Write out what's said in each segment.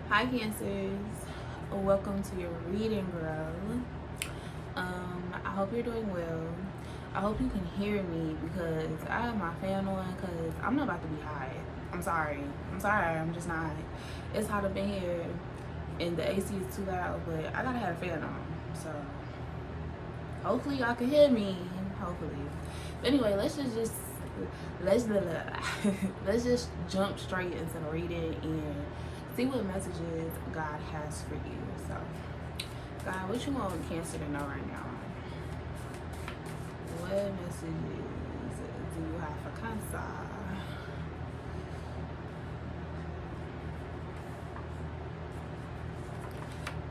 Hi Cancers, welcome to your reading, girl. I hope you're doing well. I hope you can hear me because I have my fan on because I'm not about to be hot. I'm sorry, I'm just not. It's hot up in here and the AC is too loud, but I gotta have a fan on. So hopefully y'all can hear me. Hopefully. But anyway, let's let's just jump straight into the reading and see what messages God has for you. So, God, what you want Cancer to know right now? What messages do you have for Cancer?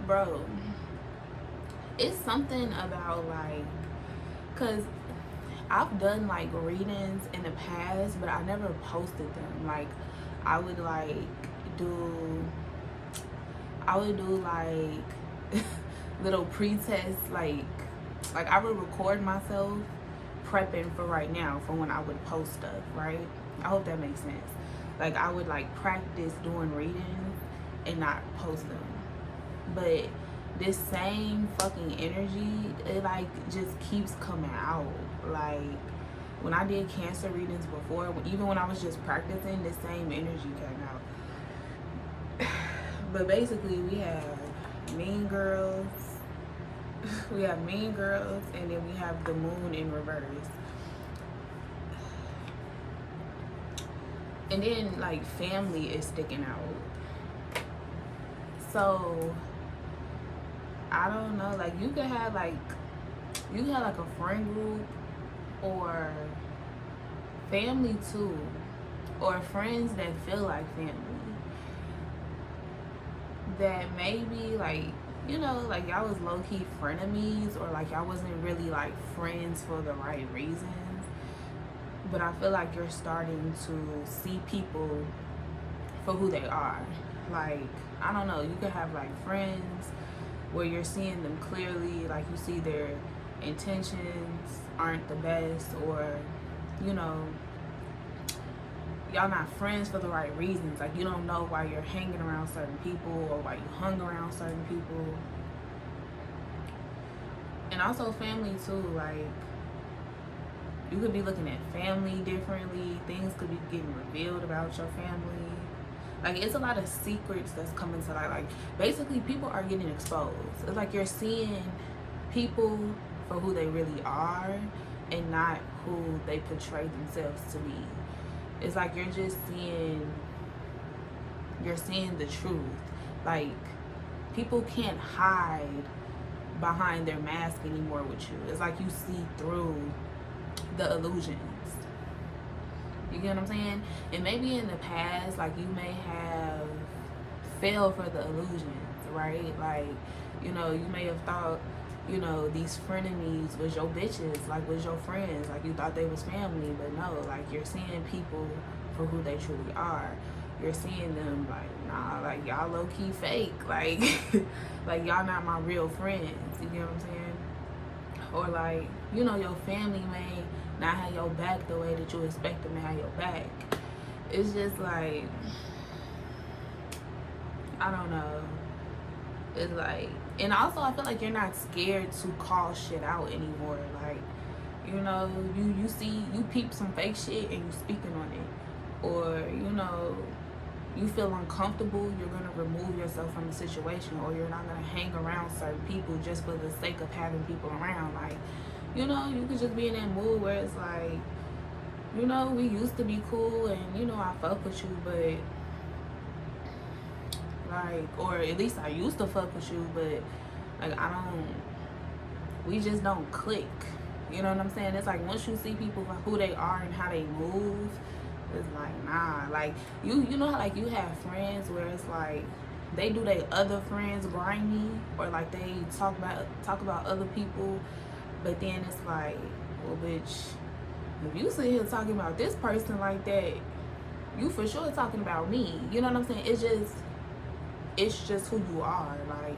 Bro, it's something about like, cause I've done like readings in the past, but I never posted them. Like, I would like do, I would do like little pre-tests, like I would record myself prepping for right now for when I would post stuff, right? I hope that makes sense. Like I would like practice doing readings and not post them. But this same fucking energy, it like just keeps coming out. Like when I did Cancer readings before, even when I was just practicing, the same energy came out. But basically, we have Mean Girls, we have Mean Girls, and then we have the Moon in reverse. And then like family is sticking out. So I don't know, like you could have like a friend group or family too, or friends that feel like family, that maybe like, you know, like y'all was low-key frenemies, or like y'all wasn't really like friends for the right reasons. But I feel like you're starting to see people for who they are. Like, I don't know, you could have like friends where you're seeing them clearly, like you see their intentions aren't the best, or you know, y'all not friends for the right reasons. Like you don't know why you're hanging around certain people or why you hung around certain people. And also family too, like you could be looking at family differently. Things could be getting revealed about your family. Like it's a lot of secrets that's coming to light. Like basically people are getting exposed. It's like you're seeing people for who they really are and not who they portray themselves to be. It's like you're seeing the truth. Like people can't hide behind their mask anymore with you. It's like you see through the illusions. You get what I'm saying? And maybe in the past, like you may have fell for the illusions, right? Like, you know, you may have thought, you know, these frenemies was your bitches, like was your friends, like you thought they was family, but no, like you're seeing people for who they truly are. You're seeing them like, nah, like y'all low key fake, like, like y'all not my real friends. You get what I'm saying? Or like, you know, your family may not have your back the way that you expect them to have your back. It's just like, I don't know. It's like, and also I feel like you're not scared to call shit out anymore. Like, you know, you see, you peep some fake shit and you speaking on it, or you know, you feel uncomfortable, you're gonna remove yourself from the situation, or you're not gonna hang around certain people just for the sake of having people around. Like, you know, you could just be in that mood where it's like, you know, we used to be cool and you know I fuck with you, but like, or at least I used to fuck with you, but like we just don't click. You know what I'm saying? It's like once you see people for who they are and how they move, it's like nah. Like you know how like you have friends where it's like they do their other friends grimy, or like they talk about other people, but then it's like, well, bitch, if you sit here talking about this person like that, you for sure talking about me. You know what I'm saying? It's just who you are. Like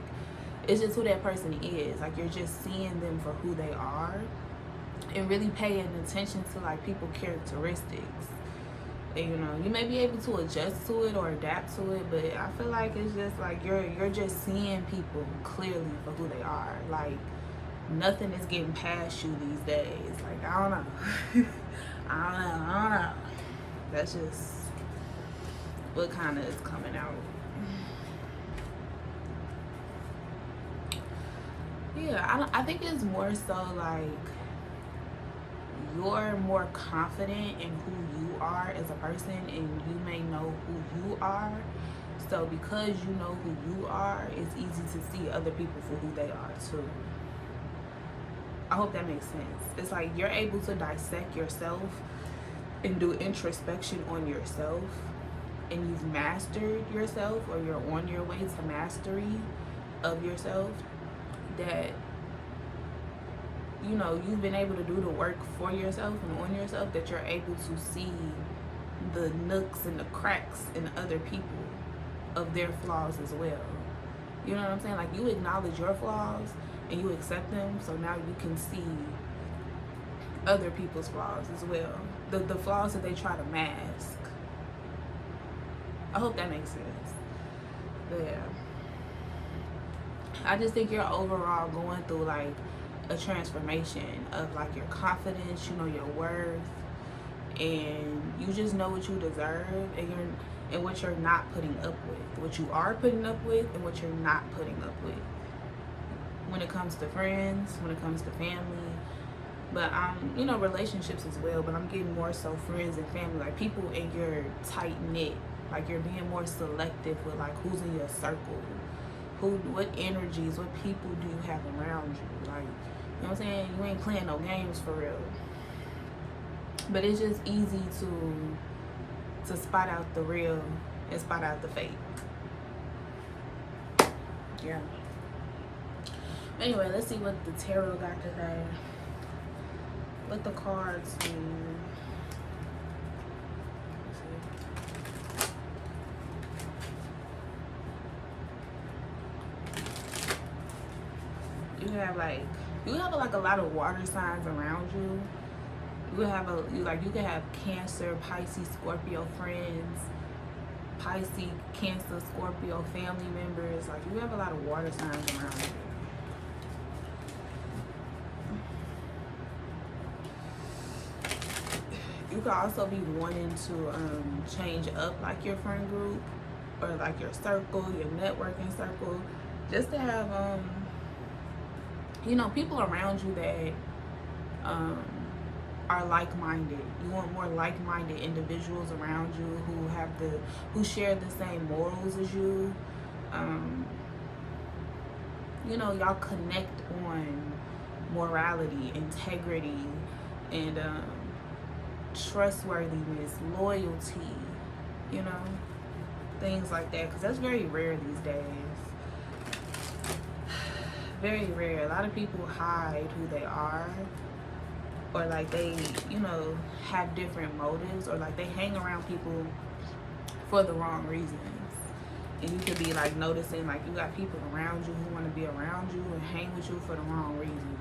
it's just who that person is. Like you're just seeing them for who they are and really paying attention to like people characteristics. And, you know, you may be able to adjust to it or adapt to it, but I feel like it's just like you're just seeing people clearly for who they are. Like, nothing is getting past you these days. Like, I don't know. I don't know. That's just what kind of is coming out. Yeah, I think it's more so like you're more confident in who you are as a person, and you may know who you are. So because you know who you are, it's easy to see other people for who they are too. I hope that makes sense. It's like you're able to dissect yourself and do introspection on yourself, and you've mastered yourself, or you're on your way to mastery of yourself, that you know you've been able to do the work for yourself and on yourself, that you're able to see the nooks and the cracks in other people of their flaws as well. You know what I'm saying? Like, you acknowledge your flaws and you accept them, so now you can see other people's flaws as well, the flaws that they try to mask. I hope that makes sense. But yeah, I just think you're overall going through like a transformation of like your confidence, you know, your worth, and you just know what you deserve, and what you're not putting up with, what you are putting up with, and what you're not putting up with. When it comes to friends, when it comes to family, but you know, relationships as well. But I'm getting more so friends and family, like people in your tight knit. Like, you're being more selective with like who's in your circle, what energies, what people do you have around you. Like, you know what I'm saying? You ain't playing no games for real. But it's just easy to spot out the real and spot out the fake. Yeah. Anyway, let's see what the tarot got to say. What the cards mean. You have like a lot of water signs around you. You can have Cancer, Pisces, Scorpio friends, Pisces, Cancer, Scorpio family members. Like, you have a lot of water signs around you. You could also be wanting to change up like your friend group, or like your circle, your networking circle, just to have you know, people around you that are like-minded. You want more like-minded individuals around you who share the same morals as you. You know, y'all connect on morality, integrity, and trustworthiness, loyalty, you know, things like that, because that's very rare these days. Very rare. A lot of people hide who they are, or like they, you know, have different motives, or like they hang around people for the wrong reasons. And you could be like noticing, like, you got people around you who want to be around you and hang with you for the wrong reasons.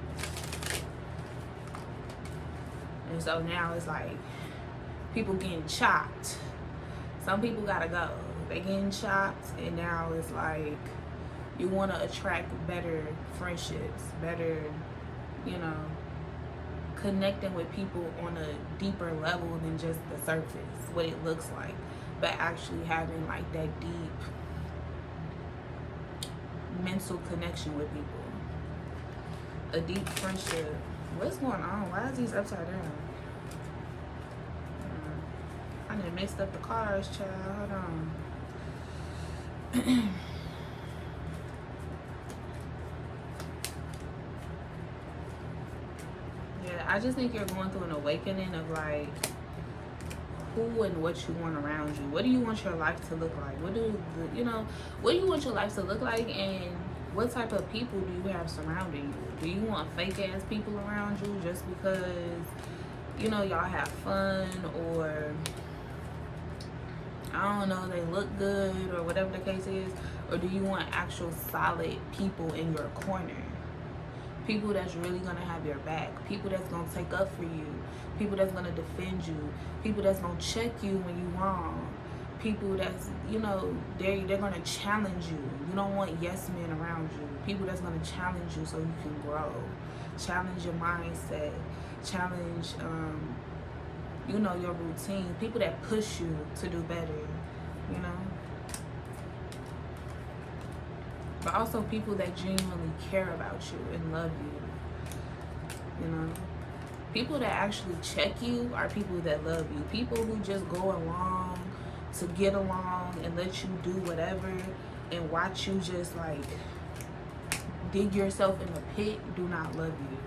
And so now it's like people getting chopped. Some people gotta go. They getting chopped, and now it's like you want to attract better friendships, better, you know, connecting with people on a deeper level than just the surface, what it looks like, but actually having like that deep mental connection with people, a deep friendship. What's going on? Why is these upside down? I done mixed up the cards, child. Hold on. Yeah, I just think you're going through an awakening of like who and what you want around you. What do you want your life to look like? What do you want your life to look like, and what type of people do you have surrounding you? Do you want fake ass people around you just because, you know, y'all have fun, or I don't know, they look good, or whatever the case is? Or do you want actual solid people in your corner? people that's really gonna have your back, people that's gonna take up for you, people that's gonna defend you, people that's gonna check you when you wrong, people that's, you know, they're gonna challenge you. You don't want yes men around you. People that's gonna challenge you so you can grow, challenge your mindset, challenge you know, your routine, people that push you to do better, you know. But also people that genuinely care about you and love you, you know. People that actually check you are people that love you. People who just go along to get along and let you do whatever and watch you just like dig yourself in the pit do not love you.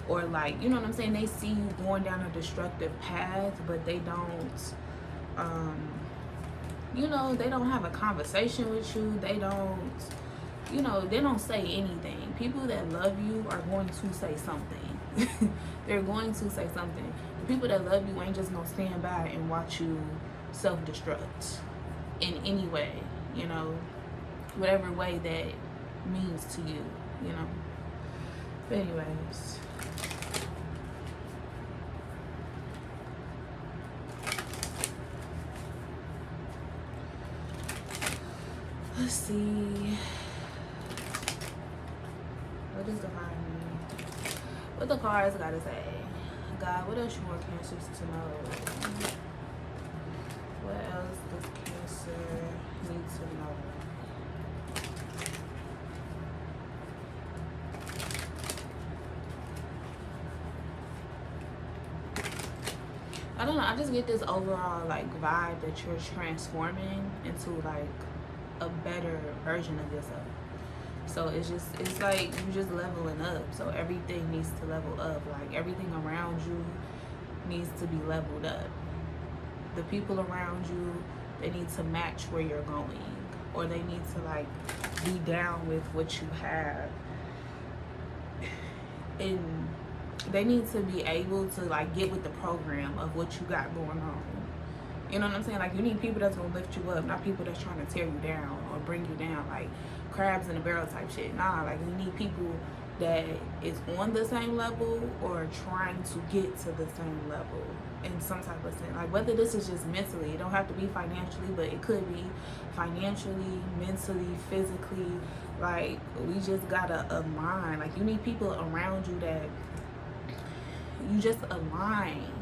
Or like, you know what I'm saying, they see you going down a destructive path, but they don't you know, they don't have a conversation with you. They don't, you know, they don't say anything. People that love you are going to say something. They're going to say something. The people that love you ain't just gonna stand by and watch you self-destruct in any way, you know, whatever way that means to you, you know. But anyways, let's see. What does the card mean? What the cards gotta say? God, what else you want Cancers to know? What else does Cancer need to know? I don't know. I just get this overall like vibe that you're transforming into like a better version of yourself. So it's like you just leveling up. So everything needs to level up. Like everything around you needs to be leveled up. The people around you, they need to match where you're going, or they need to like be down with what you have, and they need to be able to like get with the program of what you got going on. You know what I'm saying? Like you need people that's gonna lift you up, not people that's trying to tear you down or bring you down, like crabs in a barrel type shit. Nah, like we need people that is on the same level or trying to get to the same level in some type of sense. Like whether this is just mentally, it don't have to be financially, but it could be financially, mentally, physically. Like we just gotta align. Like you need people around you that you just align.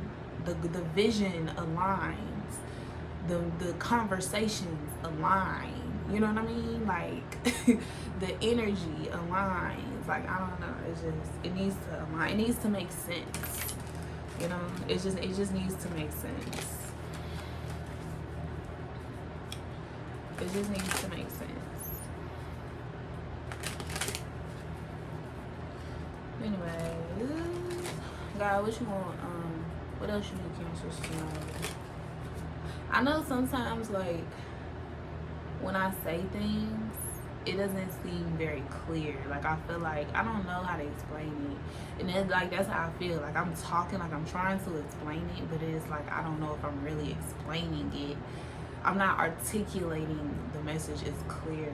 The vision aligns. The conversations align. You know what I mean? Like the energy aligns. Like I don't know. It's just it needs to align. It needs to make sense. You know? It just needs to make sense. It just needs to make sense. Anyway, God, what you want? What else you need Cancers to know? I know sometimes like when I say things, it doesn't seem very clear. Like I feel like I don't know how to explain it, and then like that's how I feel. Like I'm talking, like I'm trying to explain it, but it's like I don't know if I'm really explaining it. I'm not articulating the message as clear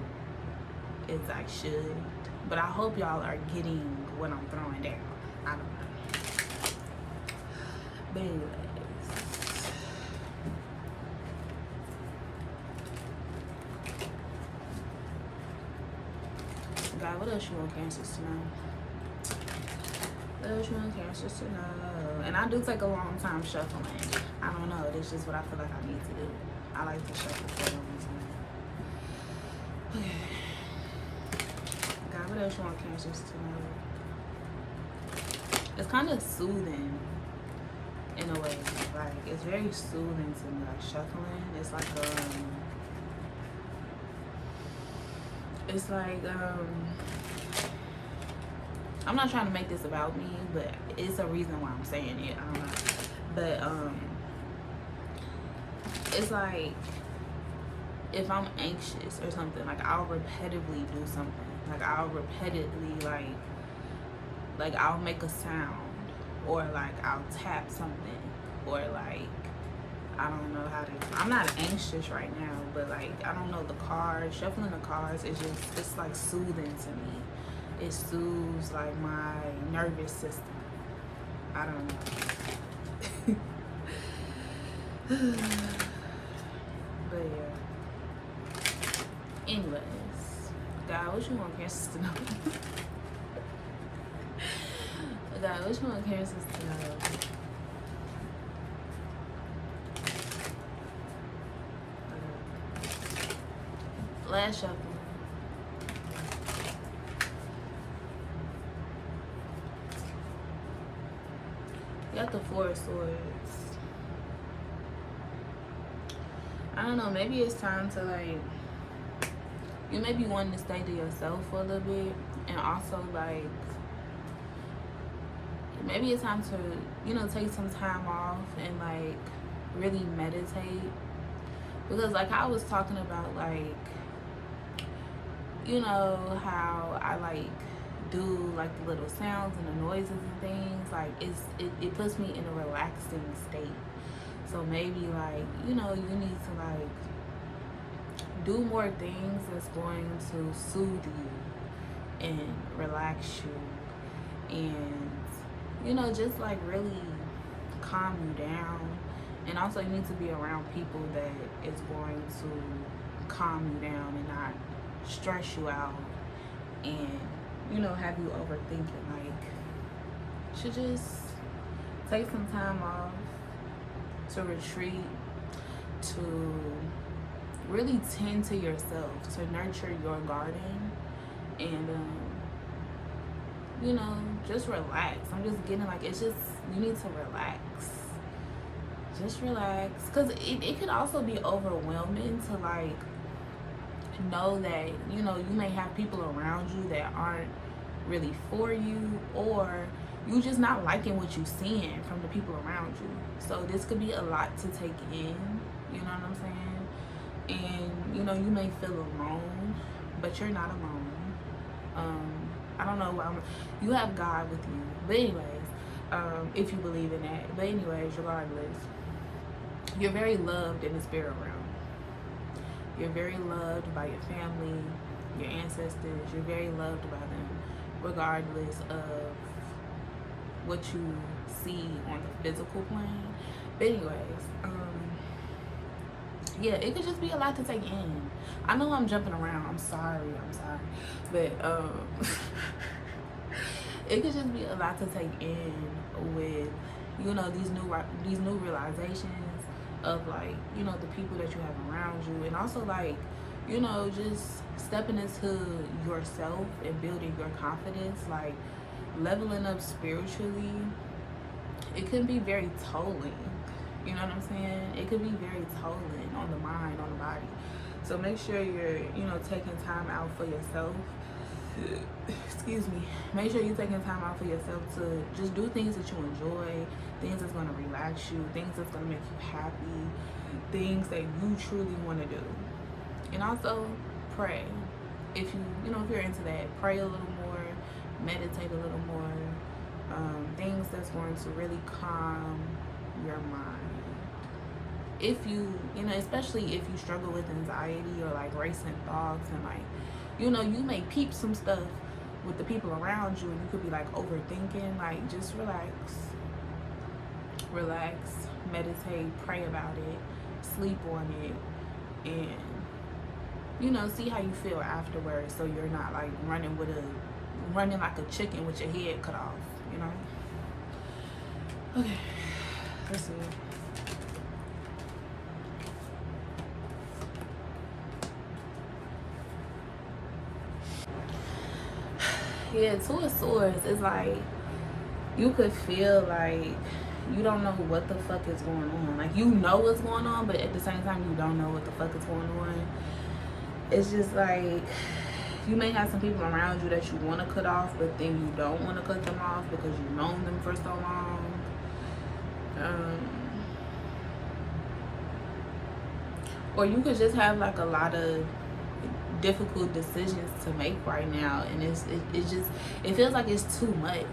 as I should. But I hope y'all are getting what I'm throwing down. I don't know. But anyways. God, what else you want Cancers to know? What else you want Cancers to know? And I do take a long time shuffling. I don't know. That's just what I feel like I need to do. I like to shuffle for a long time. Okay. God, what else you want Cancers to know? It's kind of soothing in a way. Like, it's very soothing to me. Like, shuffling. It's like, I'm not trying to make this about me, but it's a reason why I'm saying it. I don't know. But, it's like, if I'm anxious or something, like, I'll repetitively do something. Like, I'll repeatedly, like, I'll make a sound. Or, like, I'll tap something. Or, like, I don't know how to, I'm not anxious right now, but like, I don't know, the cards, shuffling the cards is just, it's like soothing to me. it soothes like my nervous system. I don't know. But yeah. Anyways, God, what you want Kansas to know? God, what you want Kansas to know? Last shuffle. You got the Four of Swords. I don't know, maybe it's time to like, you may be wanting to stay to yourself for a little bit, and also like, maybe it's time to, you know, take some time off and like really meditate. Because like I was talking about, like, you know how I like do like the little sounds and the noises and things, like it puts me in a relaxing state. So maybe like, you know, you need to like do more things that's going to soothe you and relax you, and you know, just like really calm you down. And also you need to be around people that is going to calm you down and not stress you out and, you know, have you overthinking. Like, you should just take some time off to retreat, to really tend to yourself, to nurture your garden, and you know, just relax. I'm just getting like, it's just, you need to relax. Just relax, because it could also be overwhelming to like know that, you know, you may have people around you that aren't really for you, or you just not liking what you're seeing from the people around you. So this could be a lot to take in, you know what I'm saying? And you know, you may feel alone, but you're not alone. I don't know why you have God with you, but anyways, if you believe in that. But anyways, regardless, you're very loved in the spirit realm. You're very loved by your family, your ancestors. You're very loved by them, regardless of what you see on the physical plane. But anyways, yeah, it could just be a lot to take in. I know I'm jumping around. I'm sorry. But it could just be a lot to take in with, you know, these new realizations of like, you know, the people that you have around you, and also like, you know, just stepping into yourself and building your confidence, like leveling up spiritually. It can be very tolling, you know what I'm saying? It could be very tolling on the mind, on the body. So make sure you're, you know, taking time out for yourself. Excuse me. Make sure you're taking time out for yourself to just do things that you enjoy, things that's going to relax you, things that's going to make you happy, things that you truly want to do. And also pray. If if you're into that, pray a little more, meditate a little more, things that's going to really calm your mind. If you know, especially if you struggle with anxiety or like racing thoughts, and like, you know, you may peep some stuff with the people around you, and you could be like overthinking. Like, just relax, meditate, pray about it, sleep on it, and you know, see how you feel afterwards, so you're not like running like a chicken with your head cut off, you know. Okay, let's see. Yeah, Two of Swords is like, you could feel like you don't know what the fuck is going on. Like, you know what's going on, but at the same time, you don't know what the fuck is going on. It's just like, you may have some people around you that you want to cut off, but then you don't want to cut them off because you've known them for so long. Or you could just have like a lot of difficult decisions to make right now, and it feels like it's too much.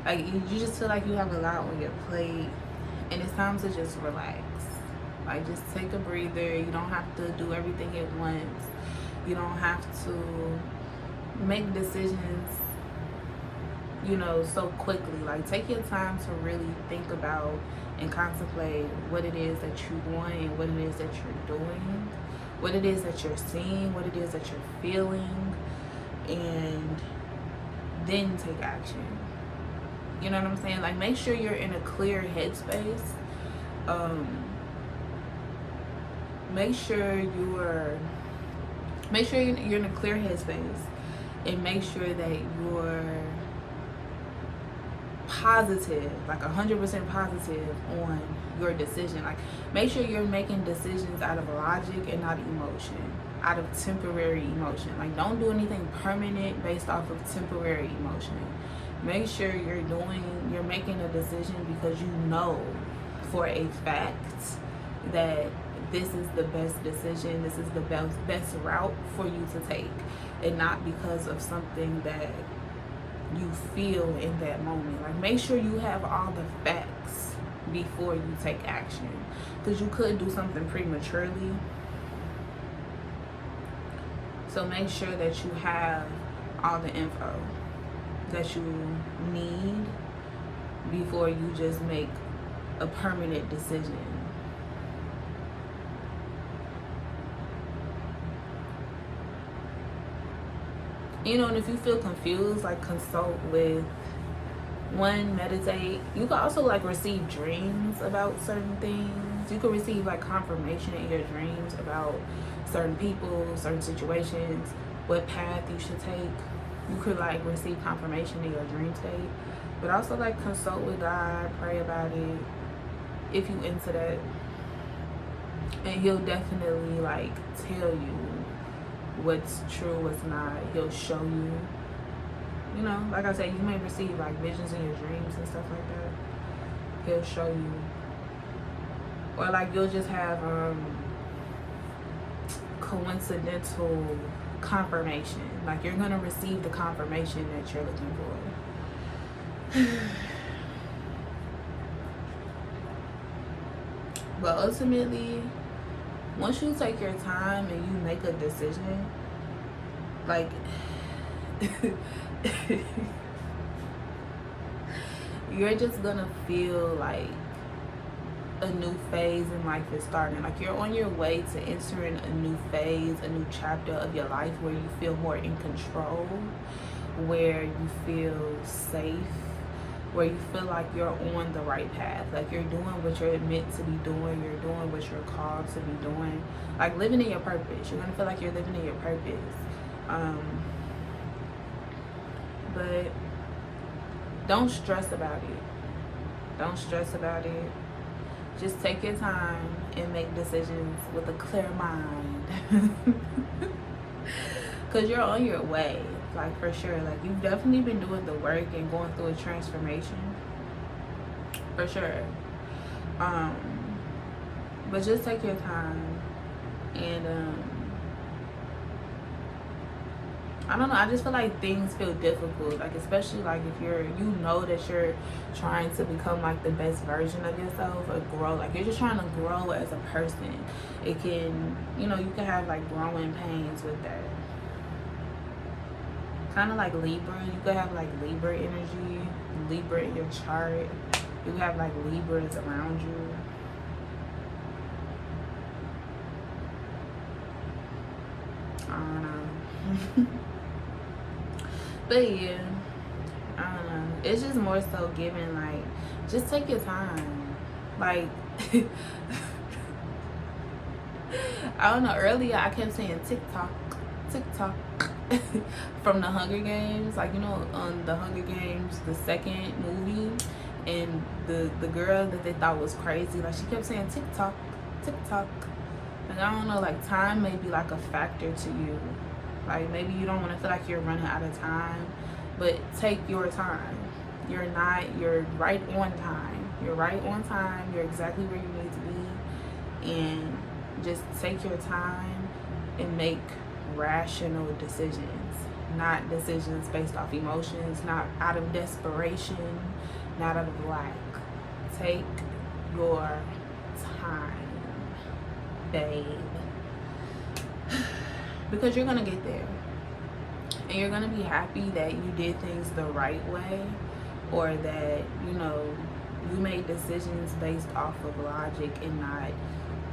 Like, you just feel like you have a lot on your plate, and it's time to just relax. Like, just take a breather. You don't have to do everything at once. You don't have to make decisions you know, so quickly. Like, take your time to really think about and contemplate what it is that you want and what it is that you're doing, what it is that you're seeing, what it is that you're feeling, and then take action. You know what I'm saying? Like, make sure you're in a clear headspace. Make sure you're in a clear headspace, and make sure that you're positive, like 100% positive on your decision. Like, make sure you're making decisions out of logic and not emotion, out of temporary emotion. Like, don't do anything permanent based off of temporary emotion. Make sure you're making a decision because you know for a fact that this is the best decision, this is the best route for you to take, and not because of something that you feel in that moment. Like, make sure you have all the facts before you take action, because you could do something prematurely. So make sure that you have all the info that you need before you just make a permanent decision. You know, and if you feel confused, like, consult with meditate. You can also, like, receive dreams about certain things. You can receive, like, confirmation in your dreams about certain people, certain situations, what path you should take. You could, like, receive confirmation in your dream state. But also, like, consult with God, pray about it if you into that. And he'll definitely, like, tell you what's true, what's not. He'll show you. You know, like I said, you may receive, like, visions in your dreams and stuff like that. He'll show you. Or, like, you'll just have coincidental confirmation. Like, you're going to receive the confirmation that you're looking for. But ultimately, once you take your time and you make a decision, like, you're just gonna feel like a new phase in life is starting. Like, you're on your way to entering a new phase, a new chapter of your life where you feel more in control, where you feel safe, where you feel like you're on the right path. Like, you're doing what you're meant to be doing. You're doing what you're called to be doing. Like, living in your purpose. You're gonna feel like you're living in your purpose. But don't stress about it. Don't stress about it. Just take your time and make decisions with a clear mind. Because you're on your way, like, for sure. Like, you've definitely been doing the work and going through a transformation, for sure. But just take your time. And I don't know, I just feel like things feel difficult, like, especially, like, if you know that you're trying to become, like, the best version of yourself, or grow, like, you're just trying to grow as a person. It can, you know, you can have, like, growing pains with that. Kind of like Libra. You could have, like, Libra energy, Libra in your chart. You have, like, Libras around you. I don't know. But yeah, I don't know. It's just more so giving, like, just take your time. Like, I don't know, earlier I kept saying TikTok from the Hunger Games. Like, you know, on the Hunger Games, the second movie, and the girl that they thought was crazy, like, she kept saying TikTok. Like, I don't know, like, time may be, like, a factor to you. Like, maybe you don't want to feel like you're running out of time, but take your time. You're right on time. You're right on time. You're exactly where you need to be. And just take your time and make rational decisions. Not decisions based off emotions, not out of desperation, not out of lack. Take your time, babe. Because you're gonna get there. And you're going to be happy that you did things the right way, or that, you know, you made decisions based off of logic and not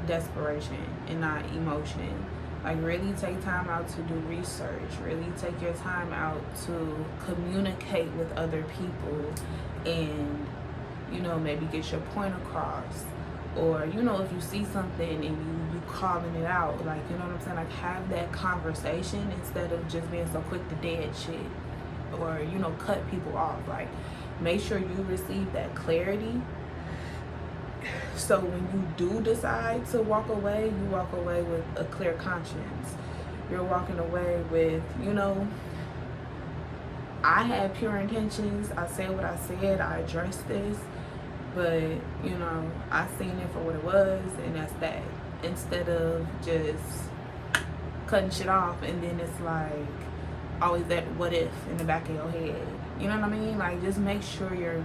desperation and not emotion. Like, really take time out to do research. Really take your time out to communicate with other people and, you know, maybe get your point across. Or, you know, if you see something and you calling it out, like, you know what I'm saying? Like, have that conversation instead of just being so quick to dead shit or, you know, cut people off. Like, make sure you receive that clarity. So when you do decide to walk away, you walk away with a clear conscience. You're walking away with, you know, I had pure intentions. I said what I said. I addressed this. But, you know, I seen it for what it was, and that's that. Instead of just cutting shit off, and then it's like always that what if in the back of your head. You know what I mean? Like, just make sure you're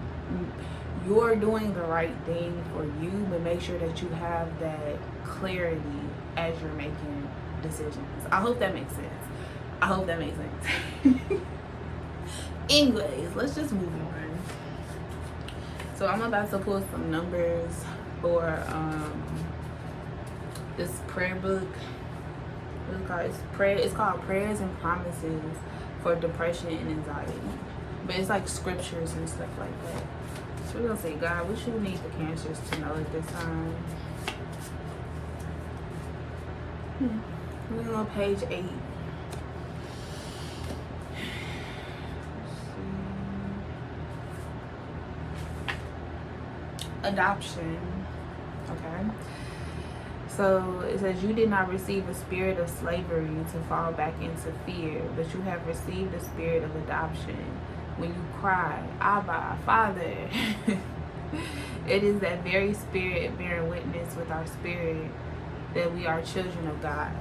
doing the right thing for you, but make sure that you have that clarity as you're making decisions. I hope that makes sense. I hope that makes sense. Anyways, let's just move on. So I'm about to pull some numbers for this prayer book. It's called Prayers and Promises for Depression and Anxiety. But it's like scriptures and stuff like that. So we're gonna say, God, what you need the Cancers to know at this time? We're on page 8. Adoption. Okay. So it says, you did not receive a spirit of slavery to fall back into fear, but you have received a spirit of adoption. When you cry, Abba, Father. It is that very spirit bearing witness with our spirit that we are children of God.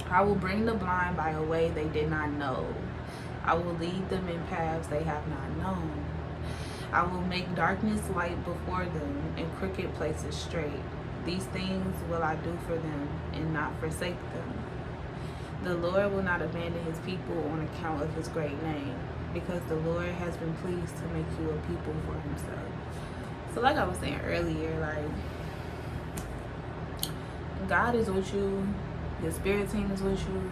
I will bring the blind by a way they did not know. I will lead them in paths they have not known. I will make darkness light before them and crooked places straight. These things will I do for them and not forsake them. The Lord will not abandon his people on account of his great name, because the Lord has been pleased to make you a people for himself. So like I was saying earlier, like, God is with you, your spirit team is with you,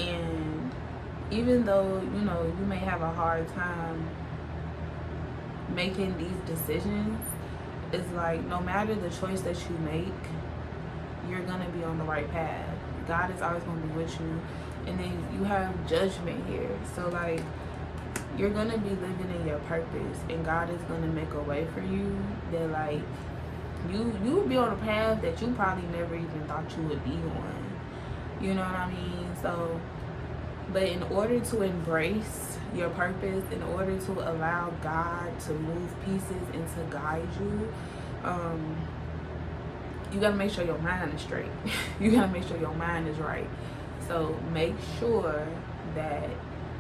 and even though, you know, you may have a hard time making these decisions, it's like no matter the choice that you make, you're gonna be on the right path. God is always gonna be with you. And then you have judgment here, so like you're gonna be living in your purpose, and God is gonna make a way for you that like you will be on a path that you probably never even thought you would be on. You know what I mean? So, but in order to embrace your purpose, in order to allow God to move pieces and to guide you, you gotta make sure your mind is straight. You gotta make sure your mind is right. So make sure that,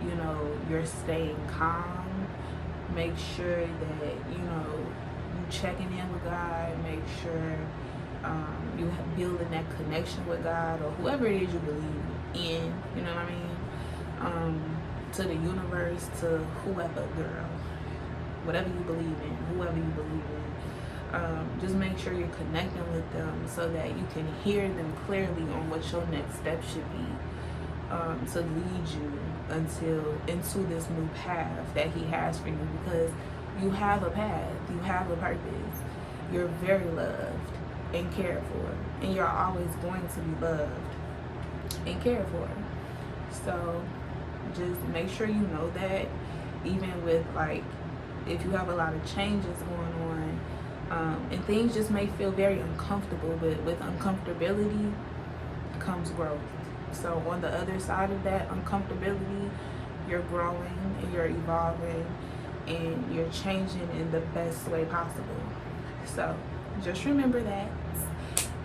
you know, you're staying calm. Make sure that, you know, you checking in with God. Make sure you building that connection with God, or whoever it is you believe in. You know what I mean? To the universe, to whoever, girl, whatever you believe in, whoever you believe in, just make sure you're connecting with them so that you can hear them clearly on what your next step should be, to lead you into this new path that he has for you, because you have a path, you have a purpose, you're very loved and cared for, and you're always going to be loved and cared for. So just make sure you know that, even with like if you have a lot of changes going on, and things just may feel very uncomfortable, but with uncomfortability comes growth. So on the other side of that uncomfortability, you're growing and you're evolving and you're changing in the best way possible. So just remember that,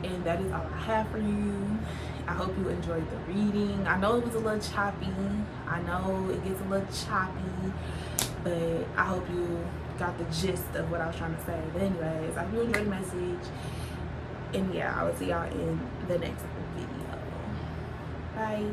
and that is all I have for you. I hope you enjoyed the reading. I know it was a little choppy. I know it gets a little choppy, but I hope you got the gist of what I was trying to say. But anyways, I hope you enjoyed the message. And yeah, I will see y'all in the next video. Bye.